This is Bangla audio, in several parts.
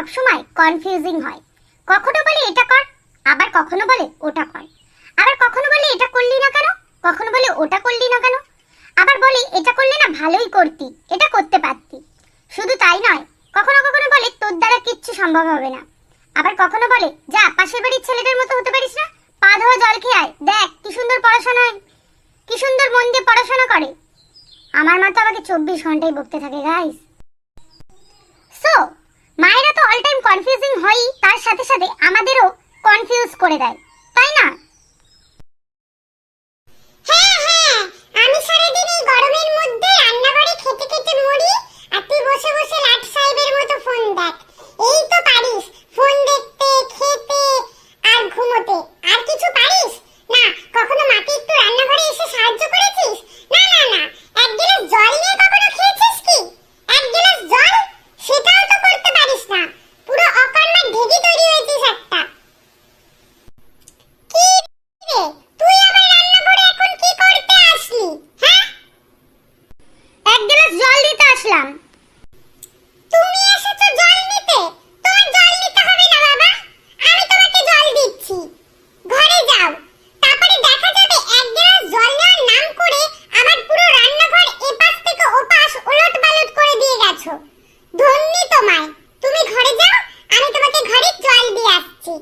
সবসময় কনফিউজিং হয়। কখনো বলে এটা কর, আবার কখনো বলে ওটা কর, আবার কখনো বলে এটা করলি না কেন, কখনো বলে ওটা করলি না কেন, আবার বলে এটা করলে না ভালোই করতি, এটা করতে পারতি। শুধু তাই নয়, কখনো কখনো বলে তোর দ্বারা কিচ্ছু সম্ভব হবে না, আবার কখনো বলে যা পাশের বাড়ির ছেলেদের মতো হতে পারিস না, পা ধোয়া জল খেয়ে আয়, দেখ কি সুন্দর পড়াশোনা হয়, কি সুন্দর মন দিয়ে পড়াশোনা করে। আমার মা তো আমাকে 24 ঘন্টাই বকতে থাকে গাইস। সো মায়েরা তো অল টাইম কনফিউজিং হয়ই, তার সাথে সাথে আমাদেরও কনফিউজ করে দেয়, তাই না? হ্যাঁ হ্যাঁ, আমি সারাদিন এই গরমের মধ্যে রান্নাঘরে খেতে খেতে মরি, আর তুই বসে বসে লাট সাহেবের মতো ফোন দেখ। এই তো পারিস ফোন দেখতে, খেতে আর ঘুমোতে, আর কিছু পারিস না? কখনো মাকে একটু রান্নাঘরে এসে সাহায্য করেছিস? না না না, এক গ্লাস জল নিয়ে কখনো খেয়েছিস কি? এক গ্লাস জল, সেটাও তো করতে পারিস না। পুরো অকর্মার ঢেকি তৈরি হয়েছিস একটা। কি রে, তুই আমার রান্নাঘরে এখন কি করতে আসলি? হ্যাঁ, এক গ্লাস জল দিতে আসলাম। তুমি এসেছো জল নিতে? তোমার জল নিতে হবে না বাবা, আমি তোমাকে জল দিচ্ছি। ঘরে যাও, তারপরে দেখা যাবে এক গ্লাস জল নেওয়ার নাম করে আমার পুরো রান্নাঘর এপাশ থেকে ওপাশ ওলটপালট করে দিয়ে গেছো। ধন্যি তোমায়। তুমি ঘরে যাও, আমি তোমাকে ঘরে জল দিয়ে আসছি।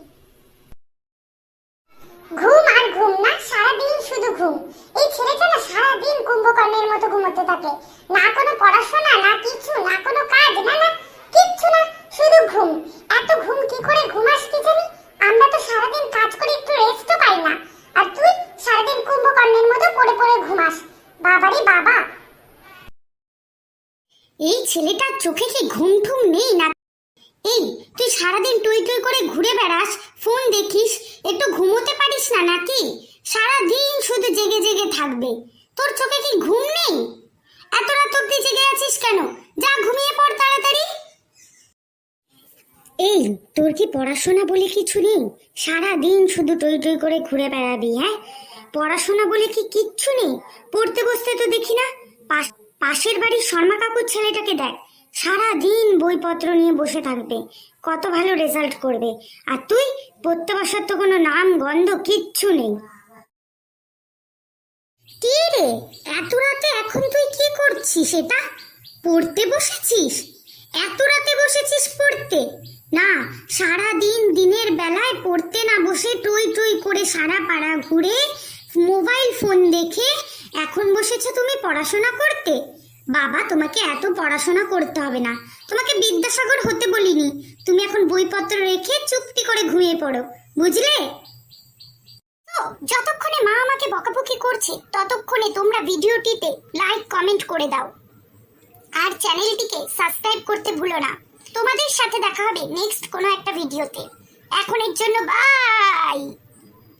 ঘুম আর ঘুম না, সারাদিন শুধু ঘুম। এই ছেলেটা না সারাদিন কুম্ভকর্ণের মতো ঘুমোতে থাকে, না কোনো পড়াশোনা, না কিছু, না কোনো কাজ, না না কিচ্ছু না, শুধু ঘুম। এত ঘুম কি করে ঘুমাস কি জানি? আমরা তো সারাদিন কাজ করে একটু রেস্টও পাই না, আর তুই সারাদিন কুম্ভকর্ণের মতো পড়ে পড়ে ঘুমাস। বাবারে বাবা, এই ছেলেটার চোখে কি ঘুম ঠুম নেই না? এই তুই সারাদিন টুই টুই করে ঘুরে বেড়াস, ফোন দেখিস, একটু ঘুমোতে পারিস না নাকি? সারাদিন শুধু জেগে জেগে থাকবে, তোর চোখে কি ঘুম নেই? এত রাত অব্দি জেগে আছিস কেন? যা ঘুমিয়ে পড় তাড়াতাড়ি। এই তোর কি পড়াশোনা বলে কিছু নেই? সারাদিন শুধু টই টই করে ঘুরে বেড়াবি? হ্যাঁ, পড়াশোনা বলে কি কিচ্ছু নেই? পড়তে বসতে তো দেখি না। পাশের বাড়ির শর্মা কাকুর ছেলেটাকে দেখ, সারাদিন বইপত্র নিয়ে বসে থাকবে, কত ভালো রেজাল্ট করবে, আর তুই পড়তে বসার তো কোনো নাম গন্ধ কিচ্ছু নেই। কি রে, এত রাতে এখন তুই কি করছিস? এটা পড়তে বসেছিস? এত রাতে বসেছিস পড়তে? না, সারাদিন দিনের বেলায় পড়তে না বসে টই টই করে সারা পাড়া ঘুরে মোবাইল ফোন দেখে এখন বসেছো তুমি পড়াশোনা করতে? বাবা, তোমাকে এত পড়াশোনা করতে হবে না, তোমাকে বিদ্যাসাগর হতে বলিনি। তুমি এখন বইপত্র রেখে চুপটি করে ঘুমিয়ে পড়ো, বুঝলে? তো যতক্ষণে মা আমাকে বকাবকি করছে ততক্ষণে তোমরা ভিডিওটিতে লাইক কমেন্ট করে দাও, আর চ্যানেলটিকে সাবস্ক্রাইব করতে ভুলো না। তোমাদের সাথে দেখা হবে নেক্সট কোনো একটা ভিডিওতে। এখনের জন্য বাই।